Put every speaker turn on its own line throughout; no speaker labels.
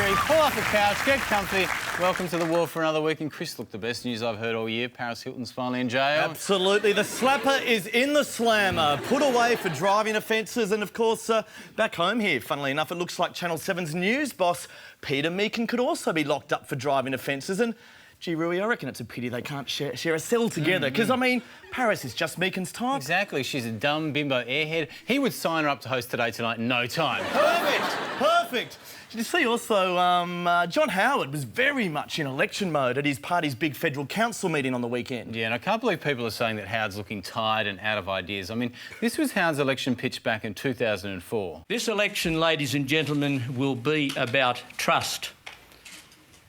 Theory. Pull off the couch, get comfy. Welcome to the War for another week. And Chris, look, the best news I've heard all year. Paris Hilton's finally in jail.
Absolutely. The slapper is in the slammer. Put away for driving offences. And, of course, back home here, funnily enough, it looks like Channel 7's news boss, Peter Meakin, could also be locked up for driving offences. And, gee, Rui, I reckon it's a pity they can't share a cell together. Because, I mean, Paris is just Meakin's type.
Exactly. She's a dumb bimbo airhead. He would sign her up to host Today Tonight in no time.
Perfect. Did you see also John Howard was very much in election mode at his party's big federal council meeting on the weekend?
Yeah, and I can't believe people are saying that Howard's looking tired and out of ideas. I mean, this was Howard's election pitch back in 2004.
This election, ladies and gentlemen, will be about trust.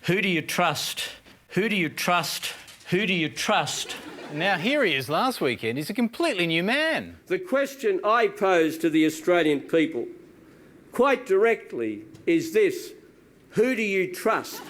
Who do you trust? Who do you trust? Who do you trust?
Now, here he is last weekend. He's a completely new man.
The question I pose to the Australian people, quite directly, is this: who do you trust?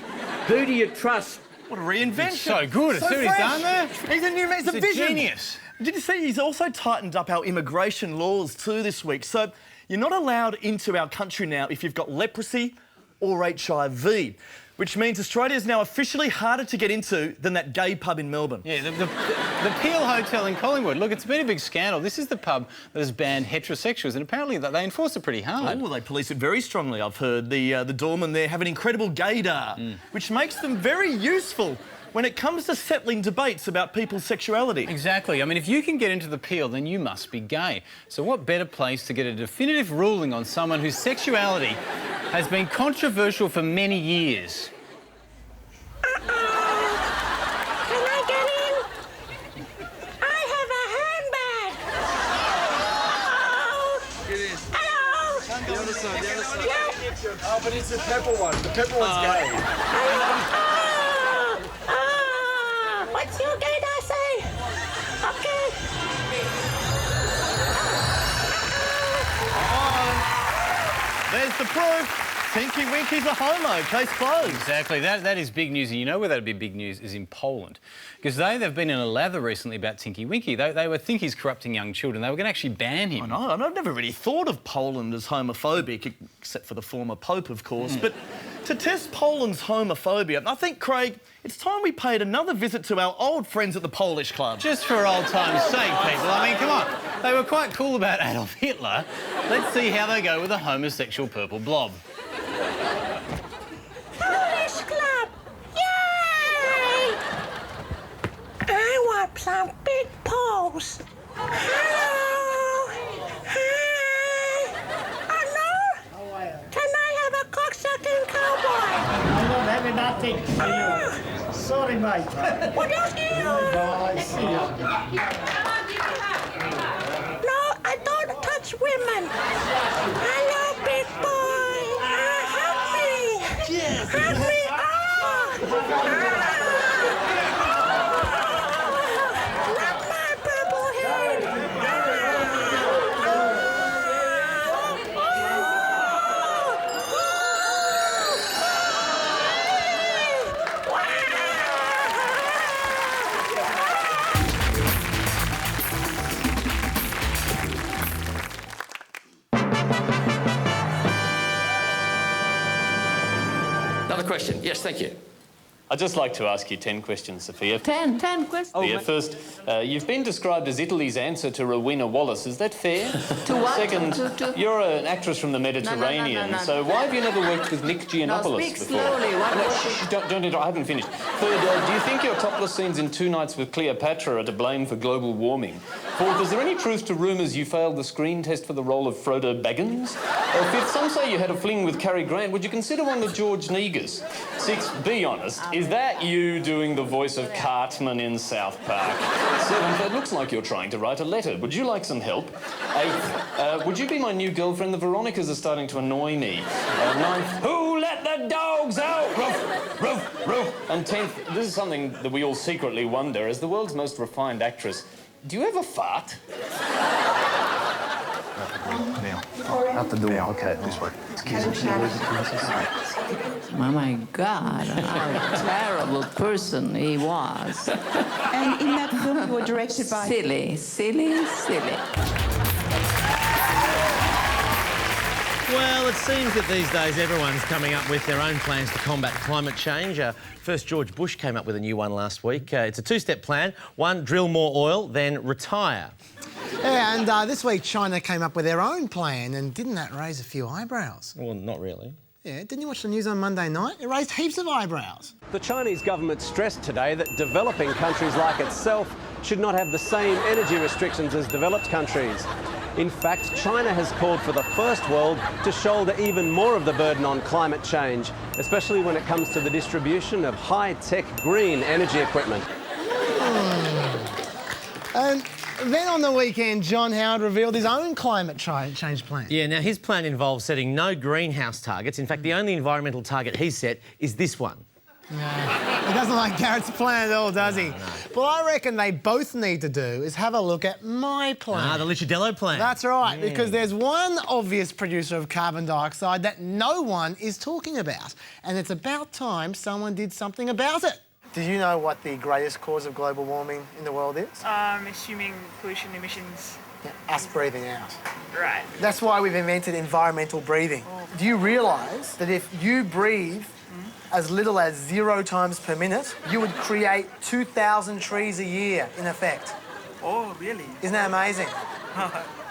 Who do you trust?
What a reinvention.
It's so good. See what he's done there?
He's a new man. He's a vision.
Genius.
Did you see he's also tightened up our immigration laws too this week? So you're not allowed into our country now if you've got leprosy or HIV, which means Australia is now officially harder to get into than that gay pub in Melbourne.
Yeah, the Peel Hotel in Collingwood. Look, it's been a big scandal. This is the pub that has banned heterosexuals, and apparently they enforce it pretty hard.
Oh, they police it very strongly, I've heard. The doormen there have an incredible gaydar, which makes them very useful when it comes to settling debates about people's sexuality.
Exactly. I mean, if you can get into the Peel, then you must be gay. So what better place to get a definitive ruling on someone whose sexuality has been controversial for many years?
Oh, but it's the pepper one. The pepper one's gay.
What's your gaydar say? Okay.
There's the proof. Tinky Winky's a homo. Case closed.
Exactly. That is big news. And you know where that'd be big news is in Poland. Because they've been in a lather recently about Tinky Winky. They would think he's corrupting young children. They were going to actually ban him.
I know. I've never really thought of Poland as homophobic, except for the former Pope, of course. But to test Poland's homophobia, I think, Craig, it's time we paid another visit to our old friends at the Polish Club.
Just for old time's sake, people. I mean, come on. They were quite cool about Adolf Hitler. Let's see how they go with the homosexual purple blob.
Polish Club! Yay! I want some big paws. Hello! Hi! Hello? Can I have a cocksucking cowboy?
I don't have nothing. Sorry, mate.
What else do you? No, I don't touch women. Hello, big boy. Help me.
Yes.
Help me. Not my purple head.
Another question. Yes, thank you.
I'd just like to ask you 10 questions, Sophia.
10 questions.
Sophia, first, you've been described as Italy's answer to Rowena Wallace. Is that fair?
To what?
Second, you're an actress from the Mediterranean,
No.
so why have you never worked with Nick Giannopoulos
speak
before?
slowly.
Don't interrupt. I haven't finished. Third, do you think your topless scenes in Two Nights with Cleopatra are to blame for global warming? Fourth, is there any truth to rumours you failed the screen test for the role of Frodo Baggins? Fifth, some say you had a fling with Cary Grant. Would you consider one with George Negus? Sixth, be honest, is that you doing the voice of Cartman in South Park? Seventh, it looks like you're trying to write a letter. Would you like some help? Eighth, would you be my new girlfriend? The Veronicas are starting to annoy me. Ninth, who let the dogs out? Ruff, ruff, ruff. And 10th, this is something that we all secretly wonder, as the world's most refined actress, do you ever fart?
Now. Out the door. Yeah, okay, this way. Excuse me.
Oh, my God, how terrible person he was.
And in that film, you were directed by...
Silly.
Well, it seems that these days everyone's coming up with their own plans to combat climate change. First, George Bush came up with a new one last week. It's a two-step plan. One, drill more oil, then retire.
Yeah, and this week China came up with their own plan, and didn't that raise a few eyebrows?
Well, not really.
Yeah, didn't you watch the news on Monday night? It raised heaps of eyebrows.
The Chinese government stressed today that developing countries like itself should not have the same energy restrictions as developed countries. In fact, China has called for the first world to shoulder even more of the burden on climate change, especially when it comes to the distribution of high-tech green energy equipment.
And then on the weekend, John Howard revealed his own climate change plan.
Yeah, now his plan involves setting no greenhouse targets. In fact, the only environmental target he's set is this one.
No, he doesn't like Garrett's plan at all, does he?
No.
Well, I reckon they both need to do is have a look at my plan.
The Licciardello plan.
That's right, because there's one obvious producer of carbon dioxide that no one is talking about, and it's about time someone did something about it. Do you know what the greatest cause of global warming in the world is?
I'm assuming pollution emissions.
Yeah, us breathing out.
Right.
That's why we've invented environmental breathing. Do you realise that if you breathe as little as 0 times per minute, you would create 2,000 trees a year, in effect?
Oh, really?
Isn't that amazing?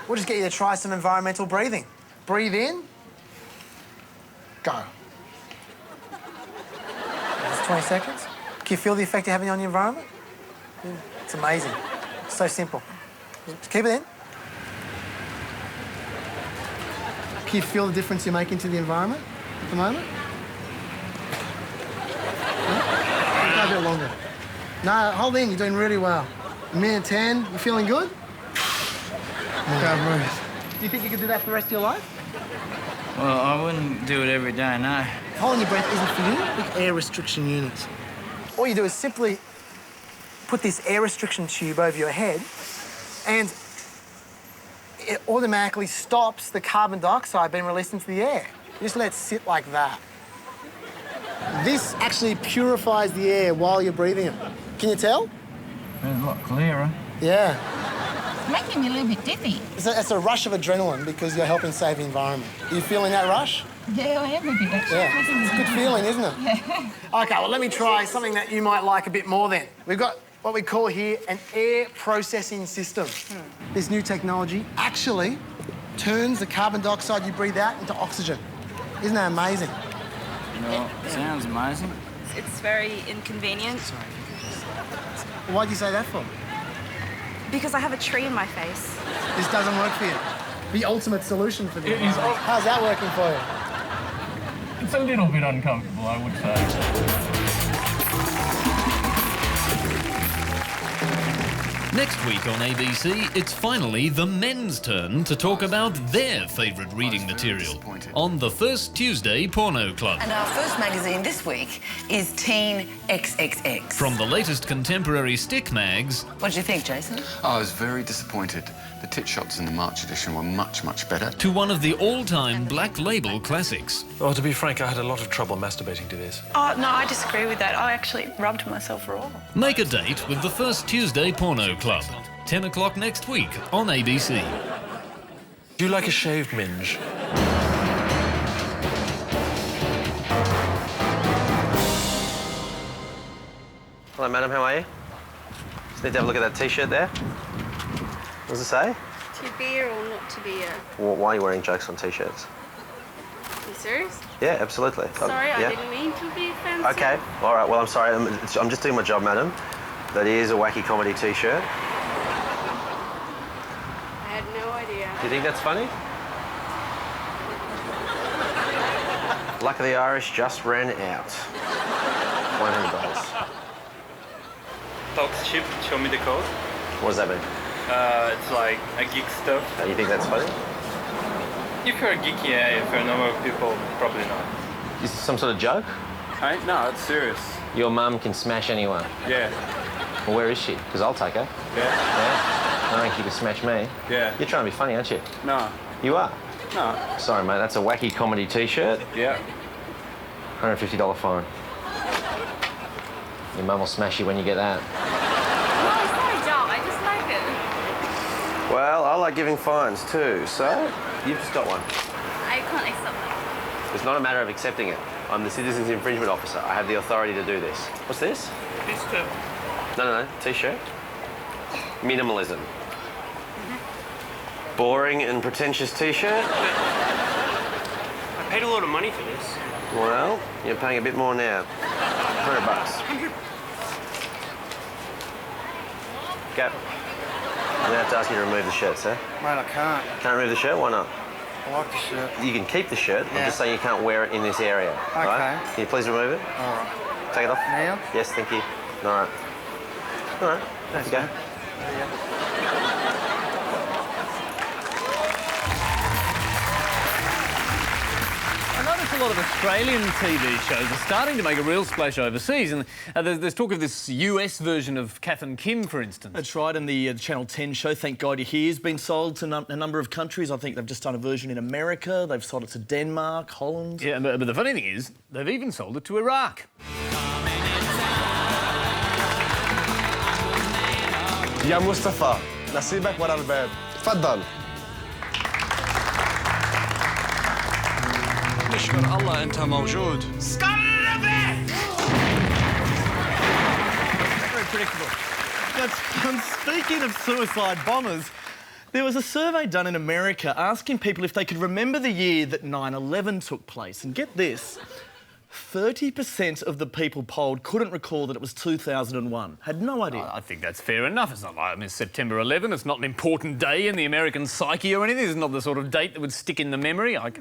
We'll just get you to try some environmental breathing. Breathe in. Go. That's 20 seconds. Can you feel the effect you're having on the environment? It's amazing. It's so simple. Just keep it in. Can you feel the difference you're making to the environment at the moment? Go a bit longer. No, hold in. You're doing really well. 1:10. You feeling good? Go breathe. Do you think you could do that for the rest of your life?
Well, I wouldn't do it every day, no.
Holding your breath isn't for you. Big air restriction units. All you do is simply put this air restriction tube over your head, and it automatically stops the carbon dioxide being released into the air. You just let it sit like that. This actually purifies the air while you're breathing it. Can you tell?
It's a lot clearer.
Yeah.
It's making me a little bit dizzy.
It's a rush of adrenaline because you're helping save the environment. Are you feeling that rush?
Yeah, I am a bit actually.
Yeah. It's a good feeling, isn't it?
Yeah.
OK, well, let me try something that you might like a bit more then. We've got what we call here an air processing system. This new technology actually turns the carbon dioxide you breathe out into oxygen. Isn't that amazing?
No, it sounds amazing.
It's very inconvenient.
Why'd you say that for?
Because I have a tree in my face.
This doesn't work for you. The ultimate solution for this. How's that working for you?
It's a little bit uncomfortable, I would say.
Next week on ABC, it's finally the men's turn to talk about their favourite reading material on the First Tuesday Porno Club.
And our first magazine this week is Teen XXX.
From the latest contemporary stick mags...
What did you think, Jason?
I was very disappointed. The tit shots in the March edition were much, much better.
...to one of the all-time Black Label classics.
Well, to be frank, I had a lot of trouble masturbating to this.
Oh, no, I disagree with that. I actually rubbed myself raw.
Make a date with the First Tuesday Porno Club. 10 o'clock next week on ABC.
Do you like a shaved minge?
Hello, madam, how are you? Just need to have a look at that T-shirt there. What does it say?
To be or not to be a...
Why are you wearing jokes on T-shirts?
Are you serious?
Yeah, absolutely.
Sorry,
yeah.
I didn't mean to be offensive.
Okay, all right, well, I'm sorry. I'm just doing my job, madam. That is a wacky comedy T-shirt.
I had no idea.
Do you think that's funny? Luck of the Irish just ran out. $100.
Talks ship, show me the code.
What does that mean?
It's like a geek stuff.
You think that's funny?
If you're a geek, yeah. If you're normal people, probably not.
Is this some sort of joke?
No, it's serious.
Your mum can smash anyone.
Yeah.
Well, where is she? Because I'll take her.
Yeah.
Yeah? I think you can smash me.
Yeah.
You're trying to be funny, aren't you?
No.
You are?
No.
Sorry, mate. That's a wacky comedy T-shirt.
Yeah.
$150 fine. Your mum will smash you when you get that.
No, it's not a job. I just like it.
Well, I like giving fines too, so you've just got one.
I can't
It's not a matter of accepting it. I'm the Citizens Infringement Officer. I have the authority to do this. What's this?
T-shirt.
No. T-shirt. Minimalism. Boring and pretentious T-shirt.
I paid a lot of money for this.
Well, you're paying a bit more now. $100. Go. I'm gonna have to ask you to remove the shirt, sir.
Mate, I can't.
Can't remove the shirt? Why not?
I like the shirt.
You can keep the shirt.
Yeah.
I'm just saying you can't wear it in this area.
Okay.
All right? Can you please remove it?
All right.
Take it off.
Now?
Yes, thank you. All right. All right.
Thanks,
go.
mate.
I notice a lot of Australian TV shows are starting to make a real splash overseas, and there's talk of this US version of Kath and Kim, for instance.
That's right, and the Channel 10 show, Thank God You're Here, has been sold to a number of countries. I think they've just done a version in America, they've sold it to Denmark, Holland.
Yeah, but the funny thing is, they've even sold it to Iraq.
يا مصطفى نصيبك ورا الباب تفضل نشكر الله أنت موجود
Very predictable. And speaking of suicide bombers, there was a survey done in America asking people if they could remember the year that 9/11 took place. And get this, 30% of the people polled couldn't recall that it was 2001. Had no idea.
I think that's fair enough. It's not like September 11. It's not an important day in the American psyche or anything. It's not the sort of date that would stick in the memory.
I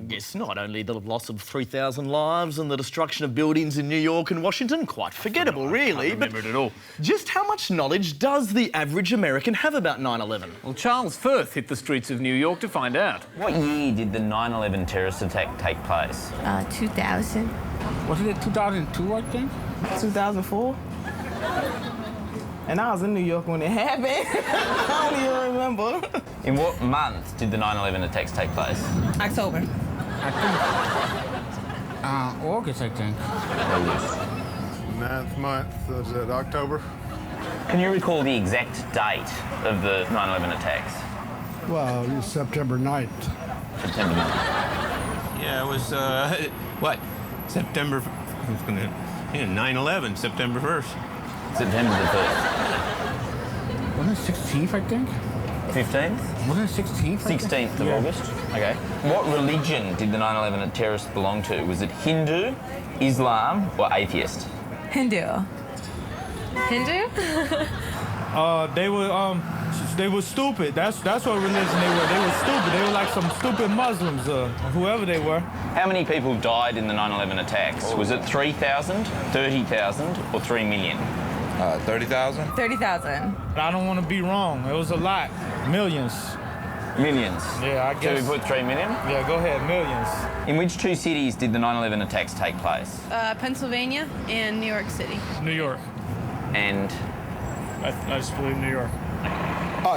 guess not. Only the loss of 3,000 lives and the destruction of buildings in New York and Washington. Quite forgettable, really.
I can't remember it at all.
Just how much knowledge does the average American have about 9/11?
Well, Charles Firth hit the streets of New York to find out.
What year did the 9/11 terrorist attack take place?
2000.
Wasn't it 2002, I think?
2004. And I was in New York when it happened. I don't even remember.
In what month did the 9/11 attacks take place?
October.
I think. August, I think.
August.
9th month, was it October?
Can you recall the exact date of the 9/11 attacks?
Well, it was September 9th.
September 9th.
Yeah, it was, what? September, 9/11, September 1st.
September the 1st.
Wasn't it 16th, I think?
15th?
Wasn't it 16th?
16th of August. Okay. What religion did the 9/11 terrorists belong to? Was it Hindu, Islam, or atheist?
Hindu. Hindu?
They were stupid. That's what religion they were. They were stupid. They were like some stupid Muslims, whoever they were.
How many people died in the 9/11 attacks? Was it 3,000, 30,000, or 3 million?
30,000?
30,000.
I don't want to be wrong. It was a lot. Millions.
Millions?
Yeah, I guess.
So we put 3 million?
Yeah, go ahead. Millions.
In which two cities did the 9/11 attacks take place?
Pennsylvania and New York City.
New York.
And?
I just believe New York.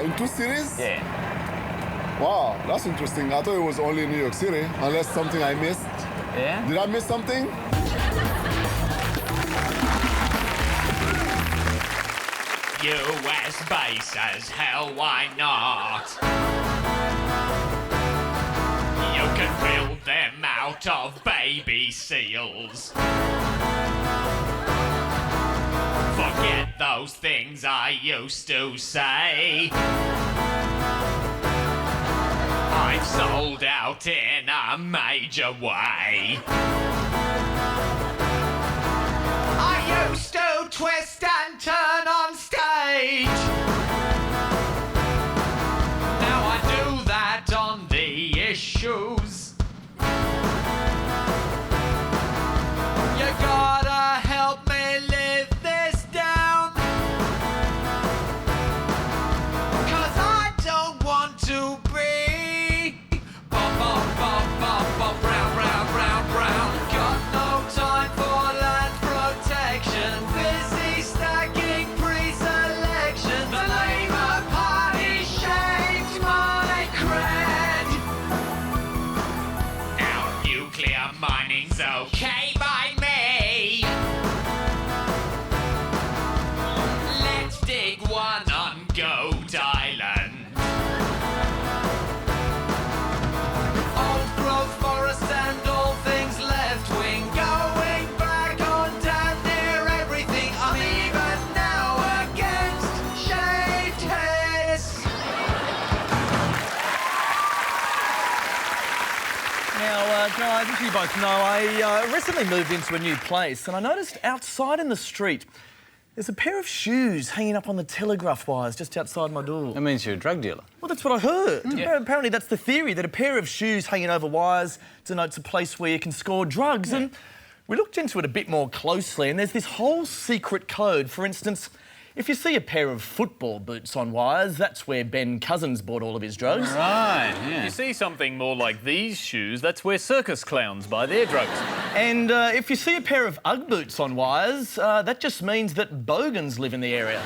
In two cities?
Yeah.
Wow, that's interesting. I thought it was only New York City, unless something I missed.
Yeah?
Did I miss something?
US bases, hell, why not? You can build them out of baby seals. Forget those things I used to say. I've sold out in a major way. I used to twist and turn on stage. Now I do that on the issues. You gotta help me live this down. 'Cause I don't want to be brown, brown, brown, brown. Got no time for land protection. Busy stacking
Just so you both know, I recently moved into a new place and I noticed outside in the street there's a pair of shoes hanging up on the telegraph wires just outside my door.
That means you're a drug dealer.
Well, that's what I heard. Yeah. Apparently that's the theory, that a pair of shoes hanging over wires denotes a place where you can score drugs. And we looked into it a bit more closely and there's this whole secret code. For instance, if you see a pair of football boots on wires, that's where Ben Cousins bought all of his drugs.
Right, yeah.
You see something more like these shoes, that's where circus clowns buy their drugs.
And if you see a pair of Ugg boots on wires, that just means that bogans live in the area.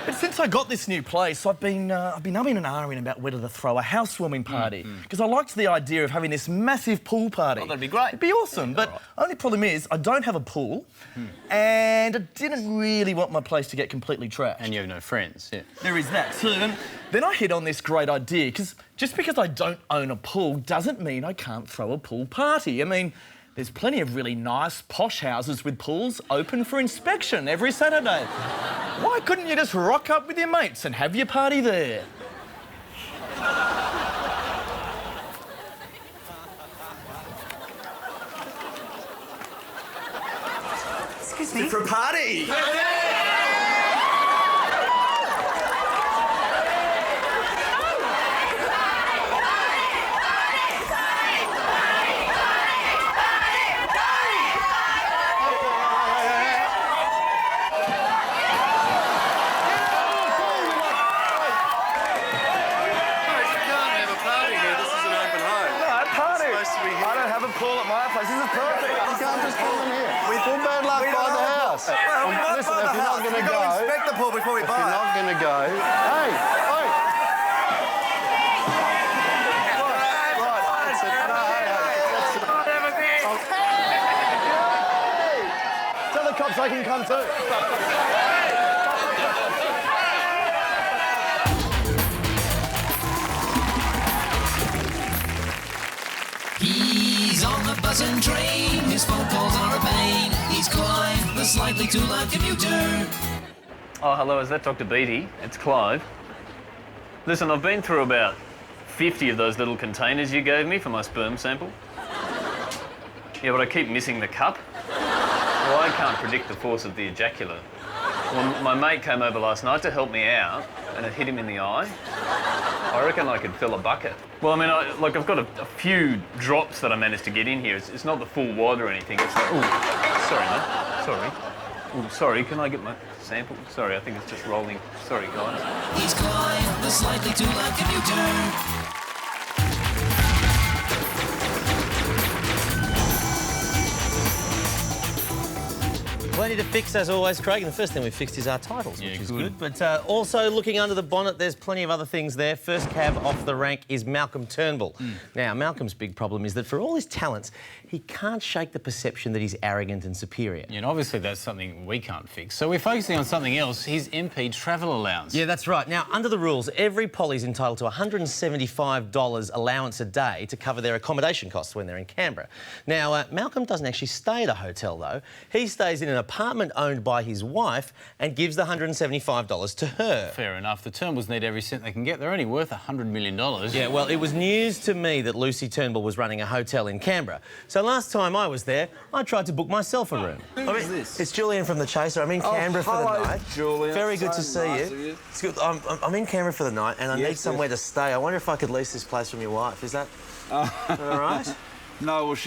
But since I got this new place, I've been umming and ahhing about whether to throw a housewarming party, because I liked the idea of having this massive pool party.
Oh, that'd be great.
It'd be awesome, but only problem is I don't have a pool, and I didn't really want my place to get completely trashed.
And you have no friends, yeah.
There is that too. And then I hit on this great idea, because just because I don't own a pool doesn't mean I can't throw a pool party. I mean, there's plenty of really nice, posh houses with pools open for inspection every Saturday. Why couldn't you just rock up with your mates and have your party there?
Excuse me.
For a party! Pool at my place. This is perfect. You can't just come in here. We've bad luck by the house.
Well, listen, if you're not going to go,
inspect the pool before we buy it.
If you're not going to go, hey, wait.
Tell the cops they can come too.
He's on the bus and train, his phone calls are a pain. He's Clive, the slightly too loud commuter.
Oh, hello, is that Dr. Beattie? It's Clive. Listen, I've been through about 50 of those little containers you gave me for my sperm sample. Yeah, but I keep missing the cup. Well, I can't predict the force of the ejaculate. Well, my mate came over last night to help me out, and it hit him in the eye. I reckon I could fill a bucket. Well, I mean, I've got a few drops that I managed to get in here. It's not the full wad or anything. It's like, ooh, sorry, mate. Sorry. Ooh, sorry, can I get my sample? Sorry, I think it's just rolling. Sorry, guys.
He's Clive, the slightly too loud commuter.
Plenty to fix, as always, Craig. And the first thing we fixed is our titles, which is good. But also, looking under the bonnet, there's plenty of other things there. First cab off the rank is Malcolm Turnbull. Now, Malcolm's big problem is that for all his talents, he can't shake the perception that he's arrogant and superior.
Yeah, and obviously that's something we can't fix. So we're focusing on something else, his MP travel allowance.
Yeah, that's right. Now, under the rules, every Polly's entitled to $175 allowance a day to cover their accommodation costs when they're in Canberra. Now, Malcolm doesn't actually stay at a hotel, though. He stays in an apartment owned by his wife and gives the $175 to her.
Fair enough. The Turnbulls need every cent they can get. They're only worth $100 million.
Yeah, well, it was news to me that Lucy Turnbull was running a hotel in Canberra. So last time I was there, I tried to book myself a room.
Who is this?
It's Julian from The Chaser. I'm in Canberra for the night.
Julian.
Very good to see
nice
you. It's good. I'm in Canberra for the night and I need somewhere to stay. I wonder if I could lease this place from your wife. Is that all right?
No, well,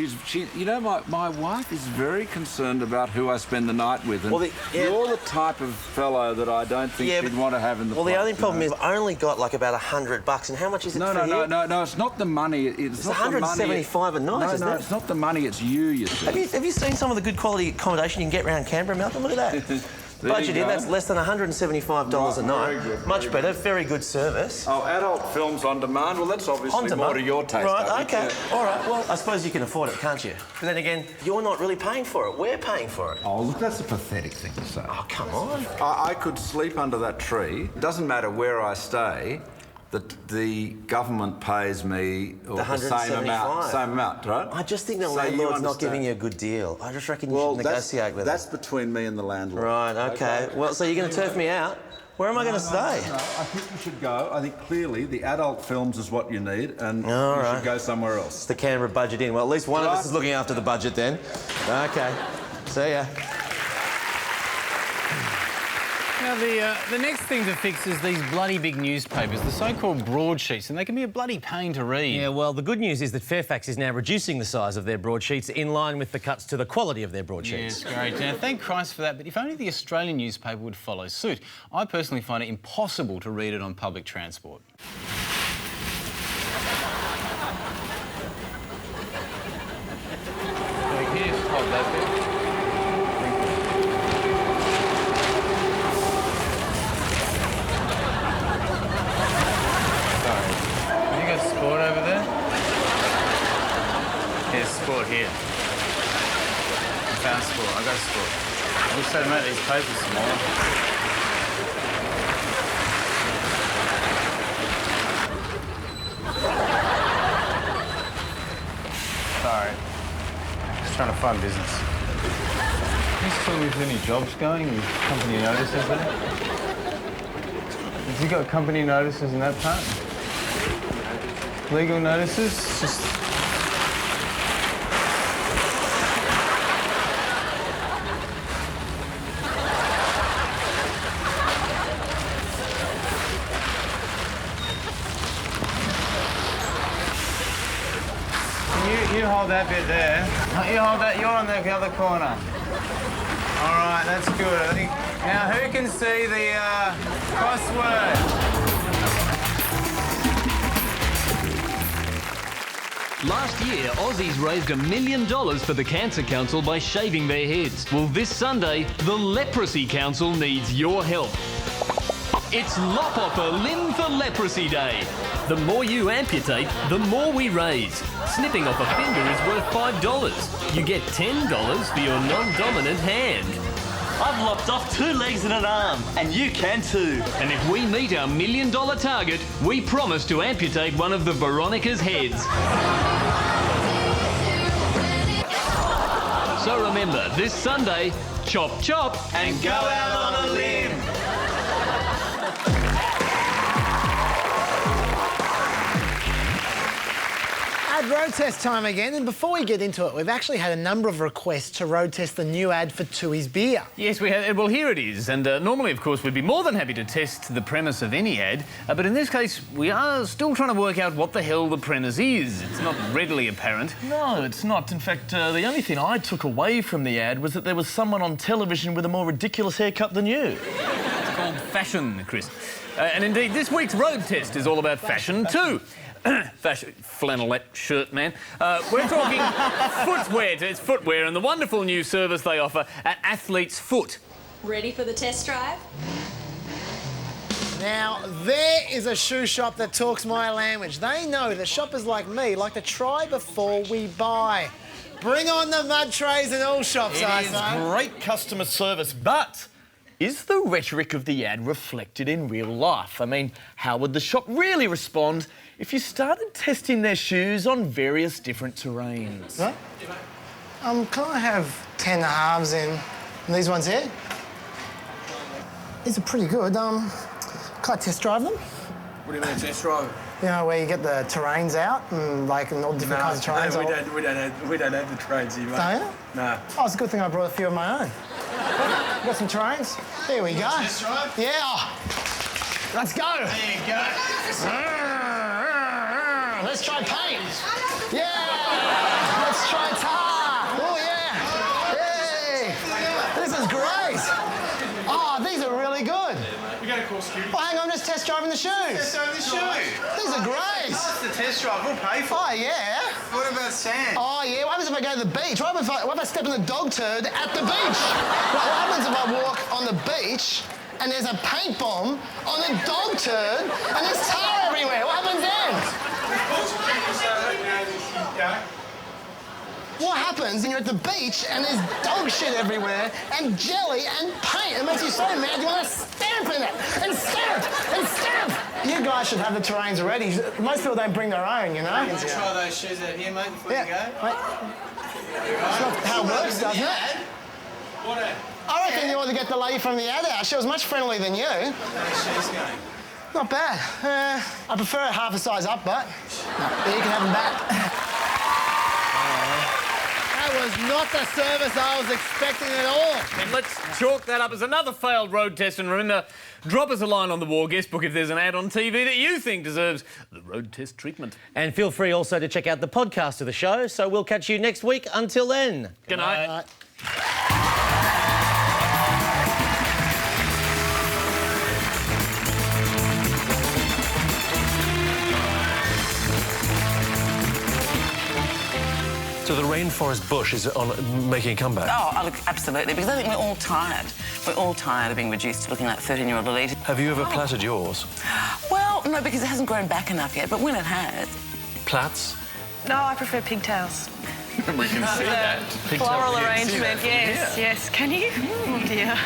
you know, my wife is very concerned about who I spend the night with. And you're the type of fellow that I don't think she'd want to have in the place.
Well, the only problem is I only got like about $100, and how much is it for you?
No, it's not the money. It's not
$175 a night, isn't it?
No, it's not the money, it's you see.
Have you seen some of the good quality accommodation you can get around Canberra, Malcolm? Look at that. Budget in, that's less than $175 a night.
Good,
much better, very good service.
Oh, adult films on demand? Well, that's obviously more to your taste.
Right, OK. All right, well, I suppose you can afford it, can't you? But then again, you're not really paying for it. We're paying for it.
Oh, look, that's a pathetic thing to say.
Oh, come on.
I could sleep under that tree. It doesn't matter where I stay. the government pays me
The
the same amount, right?
I just think the
So
landlord's
you
not giving
understand.
you a good deal. I just reckon you should negotiate with
That's between me and the landlord.
Right, okay. Well, so you're going to turf me out? Where am I going to stay?
No, I think you should go. I think clearly the adult films is what you need, and
All
you
right.
should go somewhere else.
It's the Canberra budget in. Well, at least one of us is looking after the budget then. Okay. See ya.
Now, the next thing to fix is these bloody big newspapers, the so-called broadsheets, and they can be a bloody pain to read.
Yeah, well, the good news is that Fairfax is now reducing the size of their broadsheets in line with the cuts to the quality of their broadsheets.
Yes, great. Now, thank Christ for that, but if only the Australian newspaper would follow suit. I personally find it impossible to read it on public transport. Can you just hold that bit? Sport over there? Here's sport here. I found sport. I got sport. I wish they'd make these papers smaller. Sorry. Just trying to find business. Can you tell me if there's any jobs going with company notices there? Has he got company notices in that part? Legal notices? Just... You hold that bit there. You hold that, you're on the other corner. All right, that's good. I think... Now, who can see the crossword?
Last year, Aussies raised $1 million for the Cancer Council by shaving their heads. Well, this Sunday, the Leprosy Council needs your help. It's Lop Hopper Limb for Leprosy Day. The more you amputate, the more we raise. Snipping off a finger is worth $5. You get $10 for your non-dominant hand.
I've lopped off 2 legs and an arm, and you can too.
And if we meet our $1 million target, we promise to amputate one of the Veronica's heads. So remember, this Sunday, chop chop
And go out on a limb.
Ad road test time again, and before we get into it, we've actually had a number of requests to road test the new ad for Tooheys Beer.
Yes, we have. Well, here it is. And normally, of course, we'd be more than happy to test the premise of any ad. But in this case, we are still trying to work out what the hell the premise is. It's not readily apparent.
No, it's not. In fact, the only thing I took away from the ad was that there was someone on television with a more ridiculous haircut than you.
It's called fashion, Chris. And indeed, this week's road test is all about fashion too. Fashion, flannelette shirt, man. We're talking footwear. It's footwear and the wonderful new service they offer at Athlete's Foot.
Ready for the test drive?
Now, there is a shoe shop that talks my language. They know that shoppers like me like to try before we buy. Bring on the mud trays in all shops, I say.
It is great customer service, but is the rhetoric of the ad reflected in real life? I mean, how would the shop really respond if you started testing their shoes on various different terrains?
What? Can I have 10 halves in these ones here? These are pretty good. Can I test drive them?
What do you mean test drive?
You know, where you get the terrains out and like and all different kinds of terrains.
No, we don't have the terrains here, mate.
Oh, yeah?
No.
Oh, it's a good thing I brought a few of my own. Got some terrains? There we go.
Test drive?
Yeah. Let's go.
There you go.
Let's try paint. Yeah. Let's try tar. Oh, yeah. Yay. This is great. Oh, these are really good.
We got to call security.
Oh, hang on, I'm just test driving the shoes.
Test driving the shoe.
These are great.
That's the test drive. We'll pay for it.
Oh, yeah.
What about sand?
Oh, yeah. What happens if I go to the beach? What if I step in the dog turd at the beach? What happens if I walk on the beach and there's a paint bomb on the dog turd and there's tar everywhere? What happens then? What happens when you're at the beach and there's dog shit everywhere and jelly and paint? It makes you so mad you want to stamp in it and stamp and stamp. You guys should have the terrains already. Most people don't bring their own, you know?
You can try those shoes out here, mate, before you go.
Mate. That's not how it works, doesn't it?
What ad?
I reckon you ought to get the lady from the ad out. She was much friendlier than you.
How's shoes going?
Not bad. I prefer it half a size up, but you can have them back.
That was not the service I was expecting at all.
And let's chalk that up as another failed road test. And remember, drop us a line on the War Guest Book if there's an ad on TV that you think deserves the road test treatment.
And feel free also to check out the podcast of the show. So we'll catch you next week. Until then.
Good night.
So the rainforest bush is making a comeback?
Oh, look, absolutely, because I think we're all tired. We're all tired of being reduced to looking like 13-year-old elite.
Have you ever plaited yours?
Well, no, because it hasn't grown back enough yet, but when it has...
Plaits?
No, I prefer pigtails.
We can see that.
Floral arrangement, yes, yes. Can you? Oh, dear.